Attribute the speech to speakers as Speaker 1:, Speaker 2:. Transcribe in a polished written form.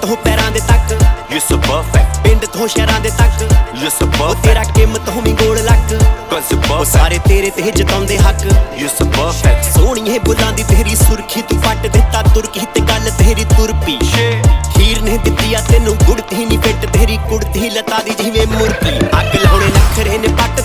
Speaker 1: ਤੋਂ ਪੈਰਾਂ ਦੇ ਤੱਕ
Speaker 2: You're so perfect,
Speaker 1: ਪਿੰਡ ਤੋਂ ਸ਼ਹਿਰਾਂ ਦੇ ਤੱਕ
Speaker 2: you're so
Speaker 1: ਉਹ
Speaker 2: perfect,
Speaker 1: ਤੇਰਾ ਕਿੰਮਤ ਹੋਵੀਂ ਗੋਲ ਲੱਕ
Speaker 2: cause you're
Speaker 1: ਉਹ
Speaker 2: perfect,
Speaker 1: ਸਾਰੇ ਤੇਰੇ ਤੇ ਜਤਾਉਂਦੇ ਹੱਕ
Speaker 2: you're so perfect.
Speaker 1: ਸੋਹਣੀਏ ਬੁੱਲਾਂ ਦੀ ਤੇਰੀ ਸੁਰਖੀ ਤੂੰ ਪੱਟ ਦਿੱਤਾ ਤੁਰਕੀ ਤੇ ਗੱਲ ਤੇਰੀ ਤੁਰਪੀ ਹੀਰ ਨੇ ਦਿੱਤੀ ਆ ਤੈਨੂੰ ਗੁੜਤੀ ਨਹੀਂ ਫਿੱਟ ਤੇਰੀ ਕੁੜਤੀ ਲੱਤਾਂ ਦੀ ਜਿਵੇਂ ਮੁਰਕੀ ਅੱਗ ਲਾਉਣੇ ਨਖਰੇ ਨੇ ਪੱਟ